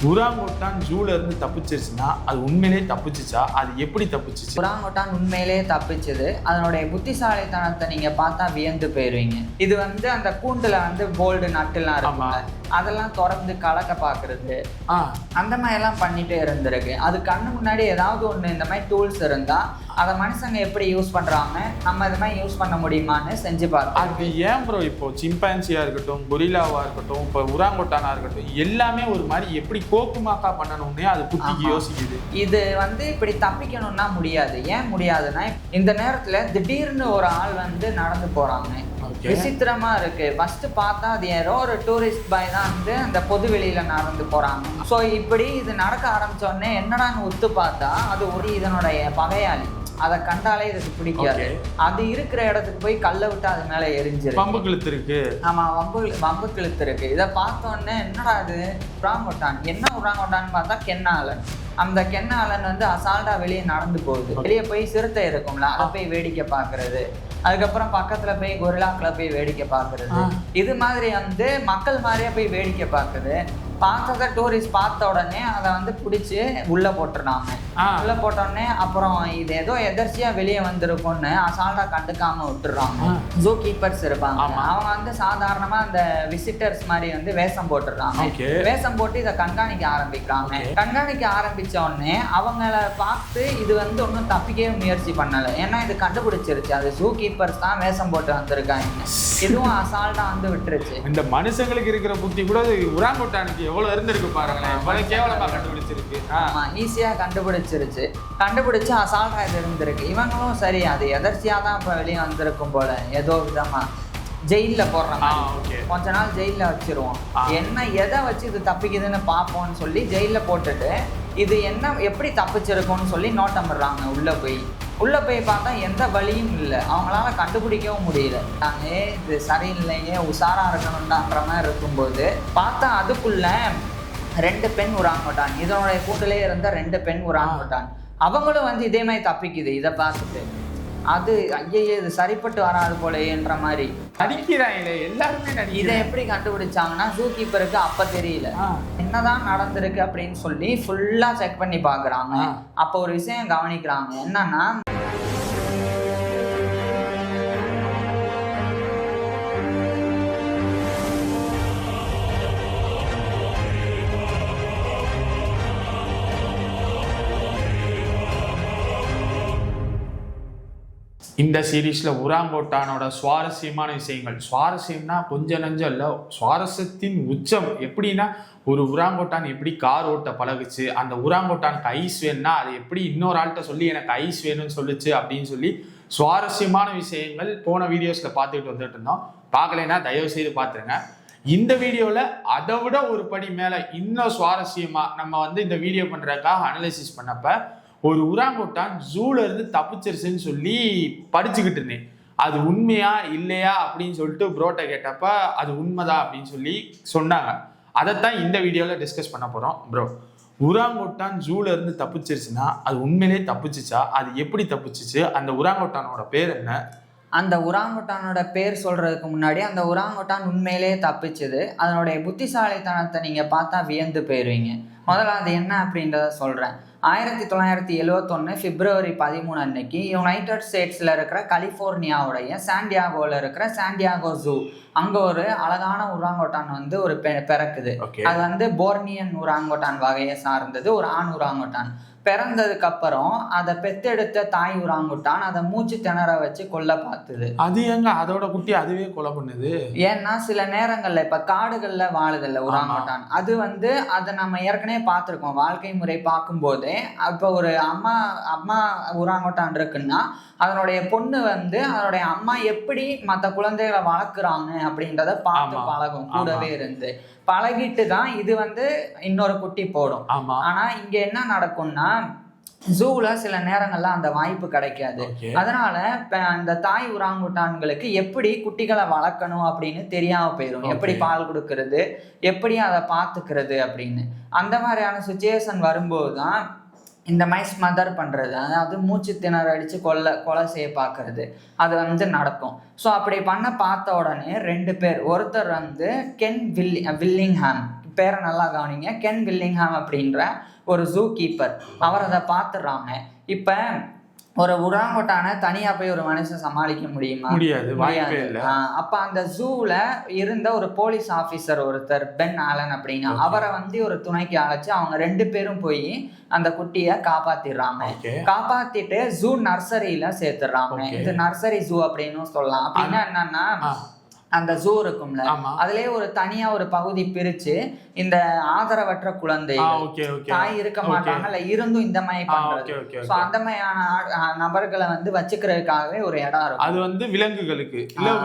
உராங்கோட்டான் ஜூல இருந்து தப்பிச்சிருச்சுன்னா அது உண்மையிலே தப்பிச்சிச்சா? அது எப்படி தப்பிச்சிச்சு? உராங்கோட்டான் உண்மையிலே தப்பிச்சது. அதனுடைய புத்திசாலித்தனத்தை நீங்க பார்த்தா வியந்து போயிருவீங்க. இது அந்த கூண்டுல போல்டு நட்டுலாம் இருக்குங்க, அதெல்லாம் தொடர்ந்து கலக்க பாக்குறது, அந்த மாதிரி எல்லாம் பண்ணிட்டே இருந்திருக்கு. அது கண்ணு முன்னாடி ஏதாவது ஒண்ணு இந்த மாதிரி டூல்ஸ் இருந்தா அதை மனுஷங்க எப்படி யூஸ் பண்றாங்க, நம்ம இது மாதிரி யூஸ் பண்ண முடியுமான்னு செஞ்சு பார்த்தோம். அது ஏன் ப்ரோ இப்போ சிம்பான்சியா இருக்கட்டும், கொரில்லாவா இருக்கட்டும், இப்போ உராங்கோட்டானா இருக்கட்டும், எல்லாமே ஒரு மாதிரி எப்படி கோக்குமாக்கா பண்ணணும்னே அது புத்திக்கு யோசிக்குது. இது இப்படி தப்பிக்கணும்னா முடியாது. ஏன் முடியாதுன்னா, இந்த நேரத்துல திடீர்னு ஒரு ஆள் நடந்து போறாங்க. விசித்திரமா இருக்கு. ஃபர்ஸ்ட் பார்த்தா அது யாரோ ஒரு டூரிஸ்ட் பாய் தான் அந்த பொது வெளியில நடந்து போறாங்க. ஸோ இப்படி இது நடக்க ஆரம்பிச்ச உடனே என்னடான்னு ஒத்து பார்த்தா அது ஒரு இதனுடைய பகையாளி. அதை கண்டாலே இதுக்கு பிடிக்காது. அது இருக்கிற இடத்துக்கு போய் கல்லை விட்டு அது மேல எரிஞ்சிரு. வம்பு கிழுத்து இருக்கு. ஆமா, வம்பு கிழுத்து இருக்கு. இதை பார்த்தோன்னே என்னடா இது உராங்கோட்டான், என்ன உராங்கோட்டான்னு பார்த்தா கென்னாலன். அந்த கென்னாலன் அசால்ட்டா வெளியே நடந்து போகுது. வெளியே போய் சிறுத்தை இருக்கும்ல, அதை போய் வேடிக்கை பார்க்கறது. அதுக்கப்புறம் பக்கத்துல போய் கொரில்லாக்களை போய் வேடிக்கை பார்க்கறது. இது மாதிரி மக்கள் மாதிரியே போய் வேடிக்கை பார்க்குது. பார்த்ததை டூரிஸ்ட் பார்த்த உடனே அதை பிடிச்சி உள்ள போட்டுருந்தாங்க. உள்ள போட்டோடனே அப்புறம் இது ஏதோ எதர்ச்சியா வெளியே வந்திருக்கும்னு அசால்ட்டா கண்டுக்காம விட்டுறாங்க. ஜூ கீப்பர்ஸ் இருப்பாங்க, அவங்க சாதாரணமா அந்த விசிட்டர்ஸ் மாதிரி வேஷம் போட்டுடுறாங்க. வேஷம் போட்டு இதை கண்காணிக்க ஆரம்பிக்கிறாங்க. கண்காணிக்க ஆரம்பிச்ச உடனே அவங்கள பார்த்து இது ஒன்றும் தப்பிக்கவே முயற்சி பண்ணல. ஏன்னா இது கண்டுபிடிச்சிருச்சு அது ஜூ கீப்பர்ஸ் தான் வேஷம் போட்டு வந்திருக்காங்க. இதுவும் அசால்ட்டா விட்டுருச்சு. இந்த மனுஷங்களுக்கு இருக்கிற புத்தி கூட உராங்கோட்டானுக்கு எவ்வளவு இருந்திருக்கு பாருங்களேன். எவ்வளவு கேவலமா கண்டுபிடிச்சிருக்கு. ஆமா, ஈஸியா கண்டுபிடிச்சிருச்சு. கண்டுபிடிச்சு அசால்ட்டா இது இருந்திருக்கு. இவங்களும் சரி அது எதர்ச்சியா தான் இப்ப வெளியே வந்திருக்கும் போல, ஏதோ விதமா ஜெயில போடுறாங்க. கொஞ்ச நாள் ஜெயில வச்சிருவோம், என்ன எதை வச்சு இது தப்பிக்குதுன்னு பார்ப்போம்னு சொல்லி ஜெயில போட்டுட்டு இது என்ன எப்படி தப்பிச்சிருக்கும்னு சொல்லி நோட்டமிடுறாங்க. உள்ள போய் பார்த்தா எந்த வழியும் இல்லை, அவங்களால கண்டுபிடிக்கவும் முடியல. நாங்கள் இது சரியில்லையே, உஷாரா இருக்கணும்டான்ற மாதிரி இருக்கும்போது பார்த்தா அதுக்குள்ள 2 பெண் உராங்கோட்டான், இதனுடைய கூட்டிலே இருந்த 2 பெண் உராங்கோட்டான், அவங்களும் இதே மாதிரி தப்பிக்குது. இதை பார்த்துட்டு அது ஐயே இது சரிப்பட்டு வராது போலேன்ற மாதிரி நடிக்கிறாங்களே எல்லாருமே. இதை எப்படி கண்டுபிடிச்சாங்கன்னா, ஜூ கீப்பருக்கு அப்ப தெரியல என்னதான் நடந்திருக்கு அப்படின்னு சொல்லி ஃபுல்லா செக் பண்ணி பாக்குறாங்க. அப்போ ஒரு விஷயம் கவனிக்கிறாங்க. என்னன்னா, இந்த சீரீஸ்ல உராங்கோட்டானோட சுவாரஸ்யமான விஷயங்கள், சுவாரஸ்யம்னா கொஞ்சம் நஞ்சம் இல்லை, சுவாரஸ்யத்தின் உச்சம். எப்படின்னா, ஒரு உராங்கோட்டான் எப்படி கார் ஓட்ட பழகுச்சு, அந்த உராங்கோட்டானுக்கு ஐஸ் வேணும்னா அது எப்படி இன்னொரு ஆள்கிட்ட சொல்லி எனக்கு ஐஸ் வேணும்னு சொல்லுச்சு அப்படின்னு சொல்லி சுவாரஸ்யமான விஷயங்கள் போன வீடியோஸ்ல பார்த்துக்கிட்டு வந்துட்டு இருந்தோம். பார்க்கலைன்னா தயவு செய்து பார்த்துருங்க. இந்த வீடியோவில் அதை விட ஒரு படி மேலே இன்னும் சுவாரஸ்யமா நம்ம இந்த வீடியோ பண்றதுக்காக அனலைசிஸ் பண்ணப்ப ஒரு உராங்கோட்டான் ஜூல இருந்து தப்பிச்சிருச்சுன்னு சொல்லி படிச்சுக்கிட்டு இருந்தேன். அது உண்மையா இல்லையா அப்படின்னு சொல்லிட்டு ப்ரோட்ட கேட்டப்ப அது உண்மைதான் அப்படின்னு சொல்லி சொன்னாங்க. அதைத்தான் இந்த வீடியோவில் டிஸ்கஸ் பண்ண போகிறோம். ப்ரோ, உராங்கோட்டான் ஜூல இருந்து தப்பிச்சிருச்சுன்னா அது உண்மையிலே தப்பிச்சிச்சா? அது எப்படி தப்பிச்சிச்சு? அந்த உராங்கோட்டானோட பேர் என்ன? அந்த உராங்கோட்டானோட பேர் சொல்றதுக்கு முன்னாடி அந்த உராங்கோட்டான் உண்மையிலே தப்பிச்சது. அதனுடைய புத்திசாலித்தனத்தை நீங்க பார்த்தா வியந்து போயிருவீங்க. முதல்ல அது என்ன அப்படின்றத சொல்றேன். 1971 பிப்ரவரி 13 அன்னைக்கு யுனைடெட் ஸ்டேட்ஸ்ல இருக்கிற கலிஃபோர்னியாவுடைய சாண்டியாகோல இருக்கிற சாண்டியாகோ ஜூ, அங்க ஒரு அழகான உராங்கோட்டான் ஒரு பிறக்குது. அது போர்னியன் உராங்கோட்டான் வகையை சார்ந்தது. ஒரு ஆண் உராங்கோட்டான் பிறந்ததுக்கு அப்புறம் அதை பெத்தெடுத்த தாய் உராங்கோட்டான் அதை மூச்சு திணற வச்சு கொல்ல பார்த்துது. அது எங்க அதோட குட்டி அதுவே கொலை பண்ணுது? ஏன்னா சில நேரங்கள்ல இப்ப காடுகள்ல வாழுதில்ல உராங்கோட்டான், அது அதை நம்ம ஏற்கனவே பார்த்துருக்கோம். வாழ்க்கை முறை பார்க்கும் போதே இப்போ ஒரு அம்மா உராங்கோட்டான் இருக்குன்னா அதனுடைய பொண்ணு அதனுடைய அம்மா எப்படி மற்ற குழந்தைகளை வளர்க்குறாங்க அப்படின்றத பார்த்து பழகும். கூடவே இருந்து பழகிட்டு தான் இது இன்னொரு குட்டி போடும். ஆனா இங்க என்ன நடக்கும்னா, ஜூல சில நேரங்கள்ல அந்த வாய்ப்பு கிடைக்காது. அதனால அந்த தாய் உராங்குட்டான்களுக்கு எப்படி குட்டிகளை வளர்க்கணும் அப்படின்னு தெரியாம போயிடும். எப்படி பால் கொடுக்கறது, எப்படி அதை பார்த்துக்கிறது அப்படின்னு. அந்த மாதிரியான சுச்சுவேஷன் வரும்போதுதான் இந்த மாதிரி ஸ்மதர் பண்ணுறது, அதாவது மூச்சு திணற அடித்து கொலை செய்ய பார்க்கறது, அது நடக்கும். ஸோ அப்படி பார்த்த உடனே 2 பேர், ஒருத்தர் கென் வில்லிங்ஹாம் பேரை நல்லா கவனிங்க, கென் வில்லிங்ஹாம் அப்படின்ற ஒரு ஜூ கீப்பர். அவர் அதை பார்த்துடுறாங்க. இப்போ ஒரு உராங்குட்டான தனியா போய் ஒரு மனுஷன் சமாளிக்க முடியுமா? முடியாது. அப்ப அந்த ஜூல இருந்த ஒரு போலீஸ் ஆபீசர் ஒருத்தர், பென் ஆலன் அப்படின்னா, அவரை வந்து ஒரு துணைக்கு அழைச்சு அவங்க 2 பேரும் போய் அந்த குட்டிய காப்பாத்திடுறாங்க. காப்பாத்திட்டு ஜூ நர்சரியில சேர்த்துடுறாங்க. இது நர்சரி ஜூ அப்படின்னு சொல்லலாம். அப்படின்னா என்னன்னா, அந்த ஜூ இருக்கும்ல, அதுலயே ஒரு தனியா ஒரு பகுதி பிரிச்சு இந்த ஆதரவற்ற குழந்தை, தாய் இருக்க மாட்டாங்க, இல்ல இருந்தும் இந்த மாதிரி பண்றது, சோ அந்த மாதிரியான நபர்களை வந்து வச்சுக்கிறதுக்காகவே ஒரு இடம் இருக்கும். அது வந்து விலங்குகளுக்கு இல்ல,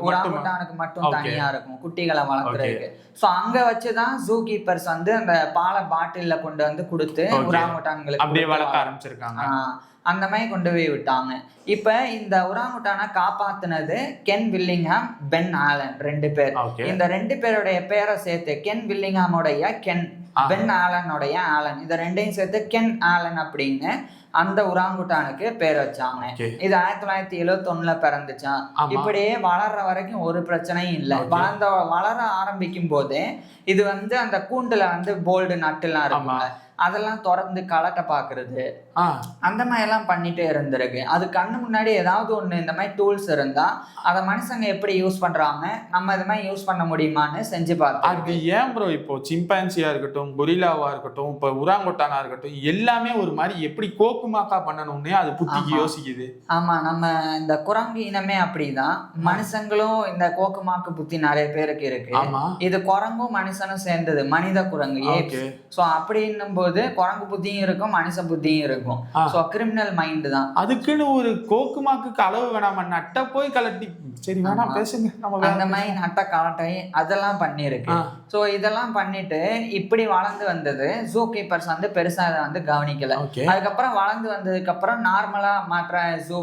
உராங்குட்டானுக்கு மட்டும் தனியா இருக்கும், குட்டிகளை வளர்க்குறதுக்கு. சோ அங்க வச்சுதான் ஜூ கீப்பர்ஸ் வந்து அந்த பாலை பாட்டில்ல கொண்டு வந்து கொடுத்து உராங்குட்டான்களுக்கு அப்படியே வளர்க்க ஆரம்பிச்சிருக்காங்க. அந்த மாதிரி கொண்டு போய் விட்டாங்க. இப்ப இந்த உராங்குட்டானை காப்பாத்தினது கென் வில்லிங்ஹாம், பென் ஆலன் 2 பேர். இந்த 2 பேருடைய பேரை சேர்த்து கென் வில்லிங்ஹாமோடைய கென், பென் ஆலனுடைய ஆலன், இந்த 2ஐயும் சேர்த்து கென் ஆலன் அப்படின்னு அந்த உராங்குட்டானுக்கு பேர் வச்சாங்க. இது 1971 பிறந்துச்சான். இப்படியே வளர்ற வரைக்கும் ஒரு பிரச்சனையும் இல்லை. வளர ஆரம்பிக்கும் போதே இது வந்து அந்த கூண்டுல வந்து போல்டு நட்டுலாம் இருக்குங்க, அதெல்லாம் திறந்து கலட்ட பாக்குறது, அந்த மாதிரி எல்லாம் பண்ணிட்டே இருந்திருக்கு. அது கண்ணு முன்னாடி ஏதாவது ஒண்ணு இந்த மாதிரி டூல்ஸ் இருந்தா அதை மனுஷங்க எப்படி யூஸ் பண்றாங்க, நம்ம இது மாதிரி யூஸ் பண்ண முடியுமான்னு செஞ்சு பார்த்தோம். அது ஏன் ப்ரோ இப்போ சிம்பான்சியா இருக்கட்டும், கொரில்லாவா இருக்கட்டும், இப்போ உராங்குட்டானா இருக்கட்டும், எல்லாமே ஒரு மாதிரி எப்படி கோக்குமாக்கா பண்ணணும்னே அது புத்திக்கு யோசிக்குது. ஆமா, நம்ம இந்த குரங்கு இனமே அப்படிதான். மனுஷங்களும் இந்த கோக்குமாக்கு புத்தி நிறைய பேருக்கு இருக்கு. இது குரங்கும் மனுஷனும் சேர்ந்தது, மனித குரங்கு. சோ அப்படின்னும் போது குரங்கு புத்தியும் இருக்கும், மனுஷ புத்தியும் இருக்கும். சோ கிரிமினல் மைண்ட் தான். அதுக்குன்னு ஒரு கோக்குமாக்கு அளவு வேணாம, நட்ட போய் கலட்டி, சரி வேணாம் பேசுங்க, அந்த மாதிரி நட்ட கலட்டை அதெல்லாம் பண்ணிருக்கு. சோ இதெல்லாம் பண்ணிட்டு இப்படி வளர்ந்து வந்தது. ஜூ கீப்பர்ஸ் வந்து பெருசா அதை வந்து கவனிக்கல. அதுக்கப்புறம் வளர்ந்து வந்ததுக்கு அப்புறம் நார்மலா மற்ற ஜூ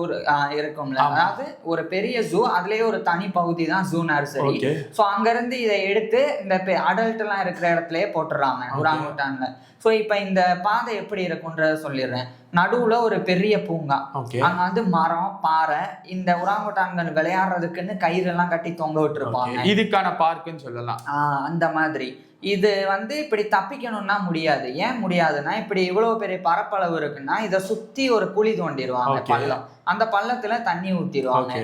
இருக்கும்ல, அதாவது ஒரு பெரிய ஜூ, அதுலயே ஒரு தனி பகுதி தான் ஜூ நர்சரி. சோ அங்க இருந்து இதை எடுத்து இந்த அடல்ட் எல்லாம் இருக்கிற இடத்துலயே போட்டுறாங்க உராங்குட்டான்ல. ஸோ இப்போ இந்த பாதை எப்படி இருக்குன்றத சொல்லிடுறேன். நடுவுல ஒரு பெரிய பூங்கா, அங்க வந்து மரம், பாறை, இந்த உராங்குட்டான்கள் விளையாடுறதுக்குன்னு கயிறு எல்லாம் கட்டி தொங்க விட்டுருப்பாங்க. இதுக்கான பார்க்குன்னு சொல்லலாம். அந்த மாதிரி இது வந்து இப்படி தப்பிக்கணும்னா முடியாது. ஏன் முடியாதுன்னா, இப்படி இவ்வளவு பெரிய பரப்பளவு இருக்குன்னா இதை சுத்தி ஒரு குழி தோண்டிடுவாங்க, பள்ளம். அந்த பள்ளத்துல தண்ணி ஊத்திடுவாங்க.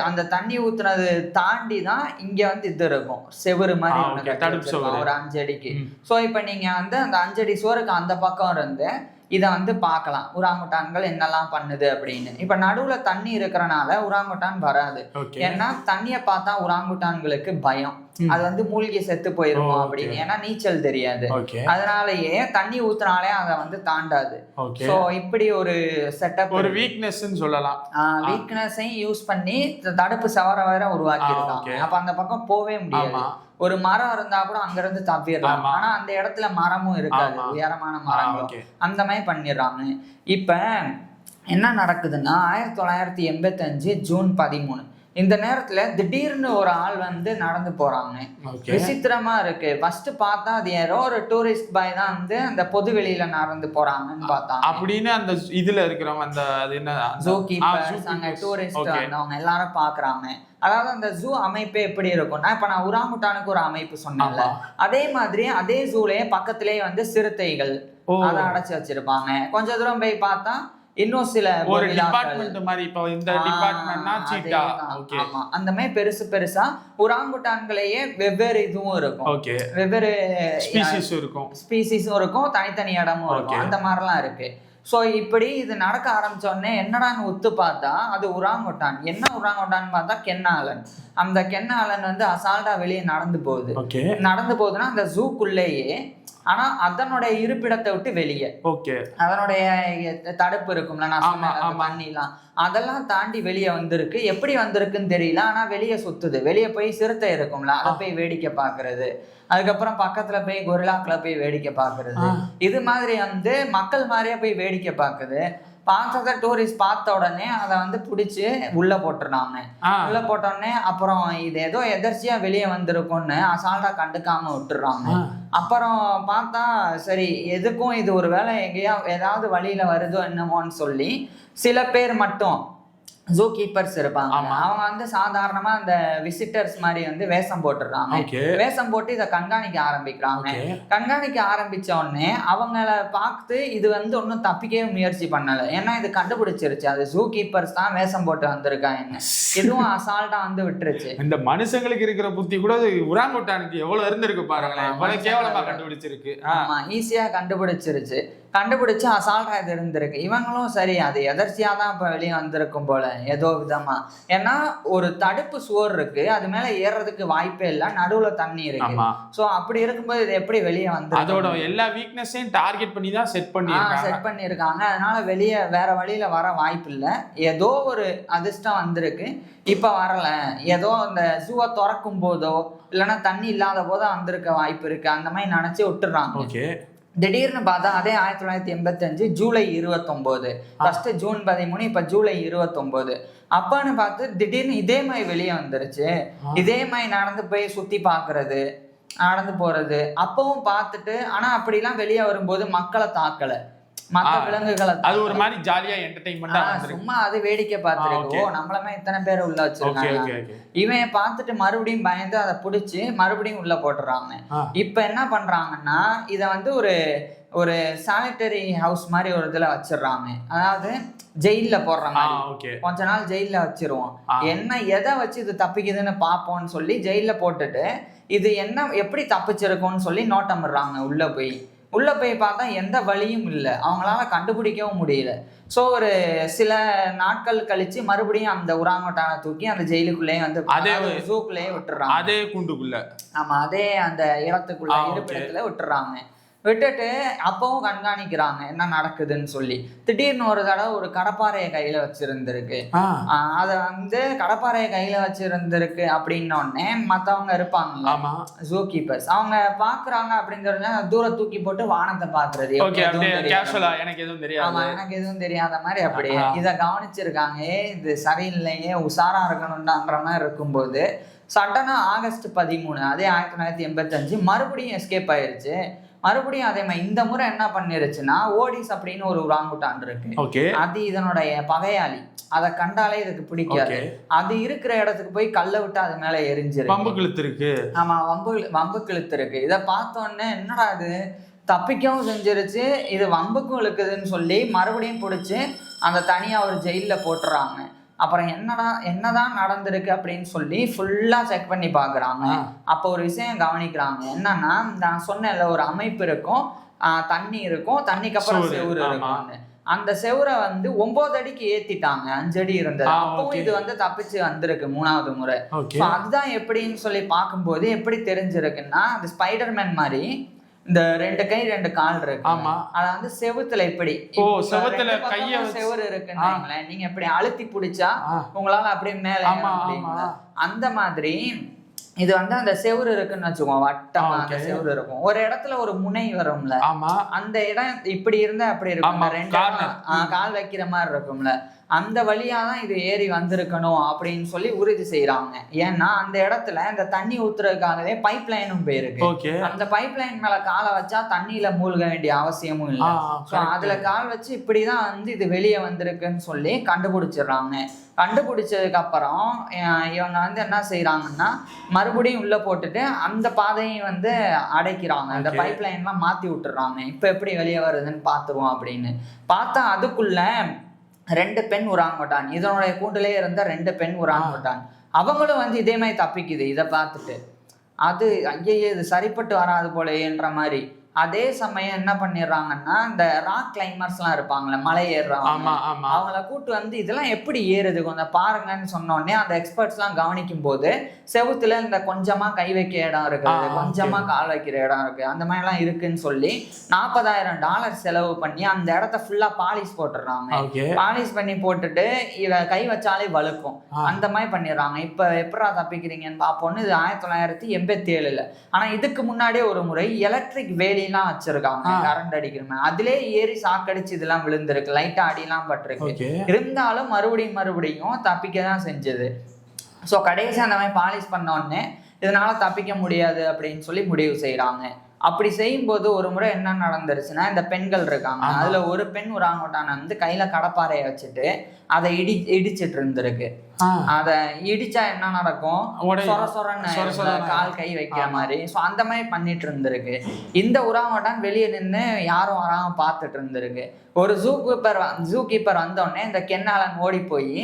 அந்த தண்ணி ஊத்துனது தாண்டி தான் இங்க வந்து இது இருக்கும், செவரு மாதிரி ஒரு 5 அடிக்கு. சோ இப்ப நீங்க வந்து அந்த 5 அடி சுவருக்கு அந்த பக்கம் இருந்து இதை வந்து பார்க்கலாம், உராங்குட்டான்கள் என்னெல்லாம் பண்ணுது அப்படின்னு. இப்ப நடுவுல தண்ணி இருக்கிறனால உராங்குட்டான் வராது. ஏன்னா தண்ணியை பார்த்தா உராங்குட்டான்களுக்கு பயம், அது வந்து மூழ்கி செத்து போயிருக்கும் அப்படின்னு. ஏன்னா நீச்சல் தெரியாது, அதனாலயே தண்ணி ஊத்துனாலே அதை வந்து தாண்டாது. சோ இப்படி ஒரு செட்டப், ஒரு வீக்னஸ் சொல்லலாம். வீக்னஸையும் யூஸ் பண்ணி தடுப்பு சவர வேற உருவாக்கி இருக்காங்க. அப்ப அந்த பக்கம் போவே முடியாது. ஒரு மரம் இருந்தா கூட அங்க இருந்து தப்பிடலாம், ஆனா அந்த இடத்துல மரமும் இருக்காது, உயரமான மரங்களும். அந்த மாதிரி பண்ணிடுறாங்க. இப்ப என்ன நடக்குதுன்னா, 1985 ஜூன் 13 இந்த நேரத்துல திடீர்னு ஒரு ஆள் வந்து நடந்து போறாங்க. விசித்திரமா இருக்கு. ஃபர்ஸ்ட் பார்த்தா அது யாரோ ஒரு டூரிஸ்ட் பாய் தான் வந்து அந்த பொது வெளியில நடந்து போறாங்கன்னு பார்த்தாங்க. அப்படின்னு அந்த இதுல இருக்கிறவங்க, அந்த அது என்ன ஜூ கீப்பர்ஸ், அங்க டூரிஸ்ட் வந்தவங்க எல்லாரும் பாக்குறாங்க. அதாவது அந்த ஜூ அமைப்பே எப்படி இருக்கும்னா, இப்ப நான் உராங்குட்டானுக்கு ஒரு அமைப்பு சொன்னேன்ல, அதே மாதிரி அதே ஜூலயே பக்கத்திலேயே வந்து சிறுத்தைகள் அதை அடைச்சு வச்சிருப்பாங்க. கொஞ்ச தூரம் போய் பார்த்தா இன்னும் சில ஒரு டிபார்ட்மென்ட் மாதிரி, இப்ப இந்த டிபார்ட்மென்ட்னா சீட்டா, ஓகே, ஆமா, அந்த மாதிரி பெருசு பெருசா உராங்குட்டான்களையே வெவ்வேறு இதுவும் இருக்கும், வெவ்வேறு ஸ்பீசிஸும் இருக்கும், தனித்தனி இடமும் இருக்கும், அந்த மாதிரிலாம் இருக்கு. ஸோ இப்படி இது நடக்க ஆரம்பிச்சோடனே என்னடான்னு ஒத்து பார்த்தா அது உராங்குட்டான். என்ன உராங்குட்டான்னு பார்த்தா கென் ஆலன். அந்த கென் ஆலன் வந்து அசால்ட்டா வெளியே நடந்து போகுதுன்னா அந்த ஜூக்குள்ளேயே, ஆனா அதனுடைய இருப்பிடத்தை விட்டு வெளியே, அதனுடைய தடுப்பு இருக்கும்ல, நான் பண்ணிலாம் அதெல்லாம் தாண்டி வெளியே வந்திருக்கு. எப்படி வந்திருக்குன்னு தெரியல, ஆனா வெளியே சுத்துது. வெளியே போய் சிறுத்தை இருக்கும்ல, அதை போய் வேடிக்கை பாக்குறது, அதுக்கப்புறம் பக்கத்துல போய் கொரில்லாக்களை போய் வேடிக்கை பாக்குறது, இது மாதிரி வந்து மக்கள் மாதிரியே போய் வேடிக்கை பாக்குது. பார்த்தத டூரிஸ்ட் பார்த்த உடனே அதை வந்து பிடிச்சி உள்ள போட்டுருந்தாங்க. உள்ள போட்ட உடனே அப்புறம் இது ஏதோ எதர்ச்சியா வெளியே வந்திருக்கும்னு அசால்ட்டா கண்டுக்காம விட்டுறாங்க. அப்புறம் பார்த்தா சரி, எதுக்கும் இது ஒரு வேளை எங்கேயா ஏதாவது வழியில வருதோ என்னமோன்னு சொல்லி சில பேர் மட்டும் ஜூ கீப்பர்ஸ் இருப்பாங்க. அவங்க வந்து சாதாரணமா அந்த விசிட்டர்ஸ் மாதிரி வந்து வேஷம் போட்டுடுறாங்க. வேஷம் போட்டு இதை கண்காணிக்க ஆரம்பிக்கிறாங்க. கண்காணிக்க ஆரம்பிச்ச உடனே அவங்கள பார்த்து இது வந்து ஒன்றும் தப்பிக்கவே முயற்சி பண்ணல. ஏன்னா இது கண்டுபிடிச்சிருச்சு அது ஜூ கீப்பர்ஸ் தான் வேஷம் போட்டு வந்திருக்காங்க. இதுவும் அசால்ட்டா வந்து விட்டுருச்சு. இந்த மனுஷங்களுக்கு இருக்கிற புத்தி கூட உராங்குட்டானுக்கு எவ்வளவு இருந்திருக்கு பாருங்களேன், எவ்வளவு கேவலமா கண்டுபிடிச்சிருக்கு. ஆமா, ஈஸியா கண்டுபிடிச்சிருச்சு. கண்டுபிடிச்சு அசால்ட்டா இது இருந்திருக்கு. இவங்களும் சரி அது எதர்ச்சியா தான் இப்ப வெளியே வந்திருக்கும் போல ஏதோ விதமா. ஏன்னா ஒரு தடுப்பு சுவர் இருக்கு, அது மேல ஏறதுக்கு வாய்ப்பே இல்லை, நடுவுல தண்ணி இருக்கு. சோ அப்படி இருக்கும்போது இது எப்படி வெளியே வந்து அதோட எல்லா வீக்னஸையும் டார்கெட் பண்ணி தான் செட் பண்ணிருக்காங்க. அதனால வெளியே வேற வழியில வர வாய்ப்பு இல்லை. ஏதோ ஒரு அதிர்ஷ்டம் வந்திருக்கு, இப்ப வரல. ஏதோ அந்த ஜூவை திறக்கும் போதோ இல்லைன்னா தண்ணி இல்லாத போதோ வந்திருக்க வாய்ப்பு இருக்கு, அந்த மாதிரி நினைச்சு விட்டுறாங்க. திடீர்னு பார்த்தா அதே 1985 ஜூலை 29, ஃபர்ஸ்ட் ஜூன் 13, இப்ப ஜூலை 29 அப்பன்னு பார்த்து திடீர்னு இதே மாதிரி வெளியே வந்துருச்சு. இதே மாதிரி நடந்து போய் சுத்தி பாக்குறது, நடந்து போறது, அப்பவும் பார்த்துட்டு ஆனா அப்படிலாம் வெளியே வரும்போது மக்களை தாக்கல, மற்ற விலங்குகளை அது ஒரு மாதிரி ஜாலியா என்டர்டெயின்மெண்டா சும்மா அது வேடிக்கை பார்த்துருக்கோம். நம்மளமே இத்தனை பேர் உள்ள வச்சிருக்காங்க. இவன் பார்த்துட்டு மறுபடியும் பயந்து அதை பிடிச்சி மறுபடியும் உள்ள போட்டுறாங்க. இப்ப என்ன பண்றாங்கன்னா இதை வந்து ஒரு சானிட்டரி ஹவுஸ் மாதிரி ஒரு இதுல வச்சிடறாங்க. அதாவது ஜெயில போடுற மாதிரி கொஞ்ச நாள் ஜெயில வச்சிருவோம். என்ன எதை வச்சு இது தப்பிக்குதுன்னு பார்ப்போம்னு சொல்லி ஜெயில போட்டுட்டு இது என்ன எப்படி தப்பிச்சிருக்கும்னு சொல்லி நோட்டமிடுறாங்க. உள்ள போய் பார்த்தா எந்த வழியும் இல்லை, அவங்களால கண்டுபிடிக்கவும் முடியல. ஸோ ஒரு சில நாட்கள் கழிச்சு மறுபடியும் அந்த உராங்கட்டானை தூக்கி அந்த ஜெயிலுக்குள்ளேயே வந்து அதே ஜூக்குள்ளேயே விட்டுறாங்க. அதே கூண்டுக்குள்ள, ஆமா, அதே அந்த இடத்துக்குள்ள இருப்பிடத்துல விட்டுறாங்க. விட்டுட்டு அப்பவும் கண்காணிக்கிறாங்க என்ன நடக்குதுன்னு சொல்லி. திடீர்னு ஒரு தடவை ஒரு கடப்பாறையை கையில வச்சிருந்திருக்கு. அதை வந்து கடப்பாறையை கையில வச்சிருந்திருக்கு அப்படின்னோடனே மத்தவங்க இருப்பாங்க ஜூ கீப்பர்ஸ், அவங்க பாக்குறாங்க அப்படின்னு சொன்னா தூர தூக்கி போட்டு வானத்தை பாக்குறது, எனக்கு எதுவும் தெரியாத மாதிரி அப்படியே இதை கவனிச்சிருக்காங்க. இது சரியில்லையே, உஷாரா இருக்கணும்ன்ற மாதிரி இருக்கும்போது சடனா ஆகஸ்ட் 13 அதே 1985 மறுபடியும் எஸ்கேப் ஆயிருச்சு. மறுபடியும் அதே மாதிரி இந்த முறை என்ன பண்ணிருச்சுன்னா ஓடிஸ் அப்படின்னு ஒரு உராங்குட்டான் இருக்கு. அது இதனுடைய பகையாளி, அதை கண்டாலே இதுக்கு பிடிக்காது. அது இருக்கிற இடத்துக்கு போய் கல்லை விட்டு அது மேல எரிஞ்சிருக்கு. வம்பு கிழுத்து இருக்கு. ஆமா, வம்பு கிழுத்து இருக்கு. இதை பார்த்தோன்னே என்னடா இது தப்பிக்கவும் செஞ்சிருச்சு, இது வம்புக்கும் இழுக்குதுன்னு சொல்லி மறுபடியும் பிடிச்சி அந்த தனியா ஒரு ஜெயில போட்டுறாங்க. அப்புறம் என்னதான் நடந்திருக்கு அப்படின்னு சொல்லி ஃபுல்லா செக் பண்ணி பாக்குறாங்க. அப்போ ஒரு விஷயம் கவனிக்கிறாங்க. என்னன்னா நான் சொன்னேன்ல ஒரு அமைப்பு இருக்கும், தண்ணி இருக்கும், தண்ணிக்கு அப்புறம் செவுரு இருக்கும். அந்த செவுரை வந்து 9 அடிக்கு ஏத்திட்டாங்க, 5 அடி இருந்தது. அப்பவும் இது வந்து தப்பிச்சு வந்திருக்கு 3வது முறை. அதுதான் எப்படின்னு சொல்லி பார்க்கும்போது எப்படி தெரிஞ்சிருக்குன்னா அது ஸ்பைடர்மேன் மாதிரி இந்த 2 கை 2 கால் இருக்கு. அத வந்து செவுத்துல இப்படி செவுரு இருக்குன்னு நீங்க இப்படி அழுத்தி பிடிச்சா உங்களால அப்படியே மேல அந்த மாதிரி இது வந்து அந்த செவுரு இருக்குன்னு வச்சுக்கோங்க, வட்டமா அந்த செவுரு இருக்கும். ஒரு இடத்துல ஒரு முனை வரும்ல, அந்த இடம் இப்படி இருந்தா அப்படி இருக்கும், 2 கால் வைக்கிற மாதிரி இருக்கும்ல, அந்த வழியா தான் இது ஏறி வந்திருக்கணும் அப்படின்னு சொல்லி உறுதி செய்யறாங்க. ஏன்னா அந்த இடத்துல இந்த தண்ணி ஊத்துறதுக்காகவே பைப் லைனும் போயிருக்கு. அந்த பைப் லைன் மேல காலை வச்சா தண்ணியில மூழ்க வேண்டிய அவசியமும் இல்லை. அதுல கால் வச்சு இப்படிதான் வந்து இது வெளியே வந்திருக்குன்னு சொல்லி கண்டுபிடிச்சிடுறாங்க. கண்டுபிடிச்சதுக்கு அப்புறம் இவங்க வந்து என்ன செய்யறாங்கன்னா மறுபடியும் உள்ள போட்டுட்டு அந்த பாதையை வந்து அடைக்கிறாங்க, அந்த பைப் லைன்லாம் மாத்தி விட்டுறாங்க. இப்ப எப்படி வெளியே வருதுன்னு பாத்துருவோம் அப்படின்னு பார்த்தா அதுக்குள்ள 2 பெண் உராங்குட்டான், இதனுடைய கூண்டிலே இருந்த 2 பெண் உராங்குட்டான், அவங்களும் வந்து இதே மாதிரி தப்பிக்குது. இதை பார்த்துட்டு அது ஐயே இது சரிப்பட்டு வராது போலேன்ற மாதிரி. அதே சமயம் என்ன பண்ணிடுறாங்கன்னா இந்த ராக் கிளைமர்ஸ்லாம் இருப்பாங்களே, மலை ஏறுறாங்க, அவங்கள கூட்டு வந்து இதெல்லாம் எப்படி ஏறுது கொஞ்சம் பாருங்கன்னு சொன்னோடனே அந்த எக்ஸ்பர்ட்ஸ்லாம் கவனிக்கும் போது செவுத்துல இந்த கொஞ்சமா கை வைக்க இடம் இருக்குது, கொஞ்சமா கால் வைக்கிற இடம் இருக்கு, அந்த மாதிரிலாம் இருக்குன்னு சொல்லி $40,000 செலவு பண்ணி அந்த இடத்த ஃபுல்லா பாலிஷ் போட்டுடுறாங்க. பாலிஷ் பண்ணி போட்டுட்டு இவ கை வச்சாலே வழுக்கும், அந்த மாதிரி பண்ணிடுறாங்க. இப்ப எப்படா தப்பிக்கிறீங்கன்னு பார்ப்போன்னு இது 1987. ஆனா இதுக்கு முன்னாடியே ஒரு முறை எலக்ட்ரிக் வேலி எல்லாம் வச்சிருக்காங்க, கரண்ட் அடிக்கிற மாதிரி, அதுல ஏறி சாக்கடிச்சு இதெல்லாம் விழுந்திருக்கு, லைட்டா அடியெல்லாம் பட்டிருக்கு. இருந்தாலும் மறுபடியும் தப்பிக்கதான் செஞ்சது. ஸோ கடைசி அந்த மாதிரி பாலிஷ் பண்ண உடனே இதனால தப்பிக்க முடியாது அப்படின்னு சொல்லி முடிவு செய்யறாங்க. அப்படி செய்யும்போது ஒரு முறை என்ன நடந்துருச்சுன்னா, இந்த பெண்கள் இருக்காங்க, அதுல ஒரு பெண் உராங்கோட்டான் வந்து கையில கடப்பாறையை வச்சுட்டு அதை இடிச்சிட்டு இருந்திருக்கு. அத இடிச்சா என்ன நடக்கும், சொர சொரன்னு கால் கை வைக்கிற மாதிரி. ஸோ அந்த மாதிரி பண்ணிட்டு இருந்திருக்கு. இந்த உராங்கோட்டான் வெளியே நின்று யாரும் வராம பார்த்துட்டு இருந்திருக்கு. ஒரு ஜூ கீப்பர் வந்தோடனே இந்த கென்னாலன் ஓடி போய்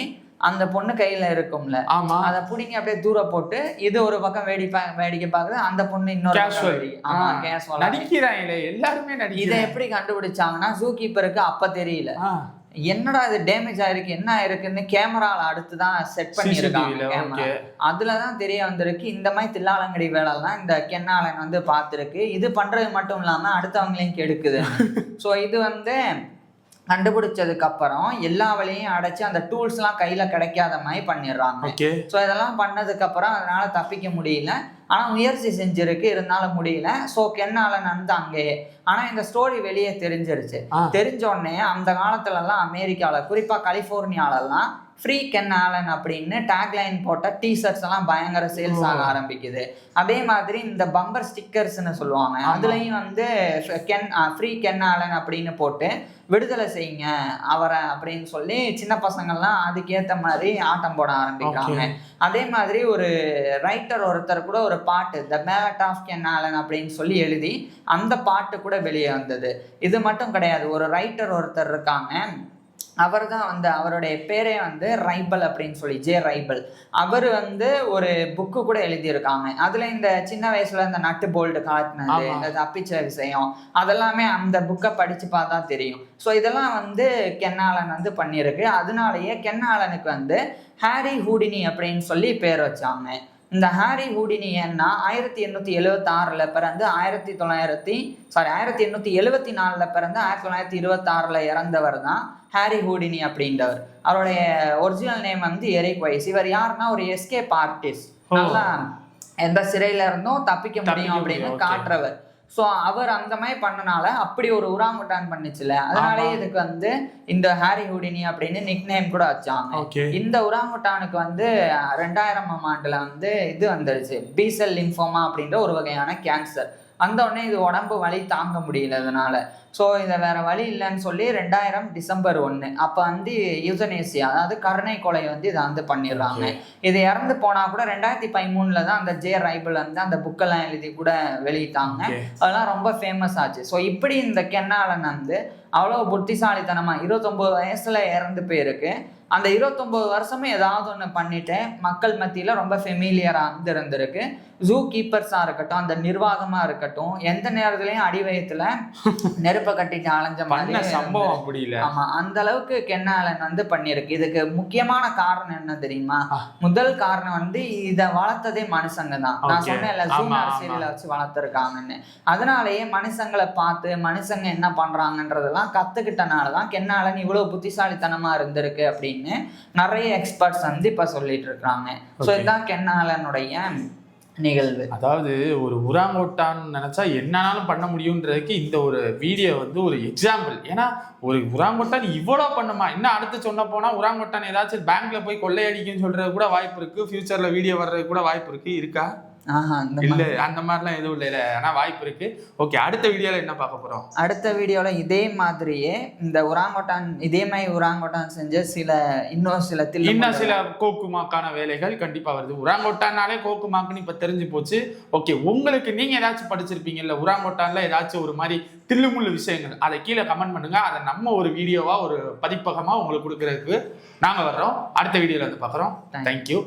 அந்த பொண்ணு கையில இருக்கும்ல, அதை புடிங்கி அப்படியே தூர போட்டு இது ஒரு பக்கம் வேடிக்கை பாக்குது, அந்த பொண்ணு இன்னொரு எல்லாருமே. இதை எப்படி கண்டுபிடிச்சாங்கன்னா, ஜூ கீப்பருக்கு அப்ப தெரியல என்னடா இது டேமேஜ் ஆயிருக்கு, என்ன ஆயிருக்குன்னு கேமரால அடுத்துதான் செட் பண்ணிருக்காங்க. அதுலதான் தெரிய வந்திருக்கு இந்த மாதிரி தில்லாலங்கடி வேலைலாம் இந்த கென்னாலன் வந்து பார்த்திருக்கு. இது பண்றது மட்டும் இல்லாம அடுத்தவங்களையும் கெடுக்குது. ஸோ இது வந்து கண்டுபிடிச்சதுக்கு அப்புறம் எல்லா வழியும் அடைச்சு அந்த டூல்ஸ் எல்லாம் கையில கிடைக்காத மாதிரி பண்ணிடுறாங்க. ஸோ இதெல்லாம் பண்ணதுக்கு அப்புறம் அதனால தப்பிக்க முடியல. ஆனா முயற்சி செஞ்சிருக்கு, இருந்தாலும் முடியல. ஸோ கென்னாலன் வந்து அங்கேயே. ஆனா இந்த ஸ்டோரி வெளியே தெரிஞ்சிருச்சு. தெரிஞ்ச உடனே அந்த காலத்துல எல்லாம் அமெரிக்கால, குறிப்பா கலிபோர்னியாலெல்லாம் ஃப்ரீ கென்னாலன் அப்படின்னு டேக்லைன் போட்ட டிஷர்ட்ஸ் எல்லாம் பயங்கர சேல்ஸ் ஆக ஆரம்பிக்குது. அதே மாதிரி இந்த பம்பர் ஸ்டிக்கர்ஸ்ன்னு சொல்லுவாங்க, அதுலயும் வந்து ஃப்ரீ கென்னாலன் அப்படின்னு போட்டு விடுதலை செய்யுங்க அவரை அப்படின்னு சொல்லி சின்ன பசங்கள்லாம் அதுக்கேற்ற மாதிரி ஆட்டம் போட ஆரம்பிக்கிறாங்க. அதே மாதிரி ஒரு ரைட்டர் ஒருத்தர் கூட ஒரு பாட்டு த பேலட் ஆஃப் கென்னாலன் அப்படின்னு சொல்லி எழுதி அந்த பாட்டு கூட வெளியே வந்தது. இது மட்டும் கிடையாது, ஒரு ரைட்டர் ஒருத்தர் இருக்காங்க, அவர் தான் வந்து அவருடைய பேரே வந்து ரைபல் அப்படின்னு சொல்லி, ஜே ரைபல். அவர் வந்து ஒரு புக்கு கூட எழுதியிருக்காங்க. அதுல இந்த சின்ன வயசுல இந்த நட்டு போல்டு காட்டினது, இந்த தப்பிச்ச விஷயம், அதெல்லாமே அந்த புக்கை படிச்சு பார்த்தா தெரியும். ஸோ இதெல்லாம் வந்து கென்னாலன் வந்து பண்ணியிருக்கு. அதனாலேயே கென்னாலனுக்கு வந்து ஹாரி ஹூடினி அப்படின்னு சொல்லி பேர் வச்சாங்க. இந்த ஹாரி ஹூடினி ஏன்னா 1876 பிறந்து 1874 பிறந்து 1926 இறந்தவர் தான் ஹாரி ஹூடினி அப்படின்றவர். அவருடைய ஒரிஜினல் நேம் வந்து எரிக் வைஸ். இவர் யாருன்னா ஒரு எஸ்கேப் ஆர்டிஸ்ட், நல்லா எந்த சிறையில இருந்தும் தப்பிக்க முடியும் அப்படின்னு காட்டுறவர். ஸோ அவர் அந்த மாதிரி பண்ணனால அப்படி ஒரு உராங்குட்டான் பண்ணுச்சுல, அதனாலே இதுக்கு வந்து இந்த ஹாரி ஹூடினி அப்படின்னு நிக் நேம் கூட வச்சாங்க. இந்த உராங்குட்டானுக்கு வந்து 2000ஆம் ஆண்டுல வந்து இது வந்துருச்சு, பீசல் லிம்போமா அப்படின்ற ஒரு வகையான கேன்சர். அந்த உடனே இது உடம்பு வலி தாங்க முடியல அதனால. ஸோ இதை வேற வழி இல்லைன்னு சொல்லி 2000 டிசம்பர் 1 அப்போ வந்து யூசனேசியா, அதாவது கருணை கொலை வந்து இதை வந்து பண்ணிடுறாங்க. இது இறந்து போனா கூட 2013 தான் அந்த ஜே ரைபிள் வந்து அந்த புக்கெல்லாம் எழுதி கூட வெளியிட்டாங்க. அதெல்லாம் ரொம்ப ஃபேமஸ் ஆச்சு. ஸோ இப்படி இந்த கென்னாலன் வந்து அவ்வளோ புத்திசாலித்தனமா 29 வயசுல இறந்து போயிருக்கு. அந்த 29 வருஷமும் ஏதாவது ஒன்று பண்ணிட்டு மக்கள் மத்தியில ரொம்ப ஃபெமிலியரா வந்து இருந்திருக்கு. ஜூ கீப்பர்ஸா இருக்கட்டும், அந்த நிர்வாகமா இருக்கட்டும், எந்த நேரத்துலயும் அடிவயத்துல நெருப்ப கட்டிட்டு அலைஞ்ச மாதிரி சம்பவம் அப்படி இல்ல. ஆமா, அந்த அளவுக்கு கென்னாலன் வந்து பண்ணிருக்கு. இதுக்கு முக்கியமான காரணம் என்ன தெரியுமா? முதல் காரணம் வந்து இதை வளர்த்ததே மனுஷங்க தான். நான் சொன்னேன்ல, ஜூ நர்சரியில வச்சு வளர்த்துருக்காங்கன்னு. அதனாலேயே மனுஷங்களை பார்த்து மனுஷங்க என்ன பண்றாங்கன்றதெல்லாம் கத்துக்கிட்டனாலதான் கென்னாலன் இவ்வளவு புத்திசாலித்தனமா இருந்திருக்கு அப்படின்னு நிறைய எக்ஸ்பர்ட்ஸ் வந்து இப்ப சொல்லிட்டு இருக்காங்க. ஸோ இதுதான் கென்னாலனுடைய நிகழ்வு. அதாவது ஒரு உராங்கோட்டான் நினைச்சா என்னன்னாலும் பண்ண முடியும்ன்றதுக்கு இந்த ஒரு வீடியோ வந்து ஒரு எக்ஸாம்பிள். ஏன்னா ஒரு உராங்கோட்டான் இவ்வளோ பண்ணுமா, இன்னும் அடுத்து சொன்ன போனா உராங்கோட்டான் ஏதாச்சும் பேங்க்ல போய் கொள்ளையடிக்குன்னு சொல்றது கூட வாய்ப்பு இருக்கு, ஃபியூச்சர்ல வீடியோ வர்றது கூட வாய்ப்பு இருக்கு. இருக்கா? இல்ல, அந்த மாதிரிலாம் எதுவும் இல்லை, ஆனா வாய்ப்பு இருக்கு. ஓகே, அடுத்த வீடியோல என்ன பார்க்க போறோம்? அடுத்த வீடியோல இதே மாதிரியே இந்த உராங்கோட்டான், இதே மாதிரி உராங்கோட்டான் செஞ்ச இன்னும் சில கோக்குமாக்கான வேலைகள் கண்டிப்பா வருது. உராங்கோட்டானாலே கோக்குமாக்குன்னு இப்ப தெரிஞ்சு போச்சு. ஓகே, உங்களுக்கு நீங்க ஏதாச்சும் படிச்சிருப்பீங்கல்ல உராங்கோட்டான்ல ஏதாச்சும் ஒரு மாதிரி தில்லுமுள்ளு விஷயங்கள், அதை கீழே கமெண்ட் பண்ணுங்க. அதை நம்ம ஒரு வீடியோவா ஒரு பதிப்பகமா உங்களுக்கு கொடுக்கறதுக்கு நாங்க வர்றோம். அடுத்த வீடியோல வந்து பார்க்குறோம். தேங்க்யூ.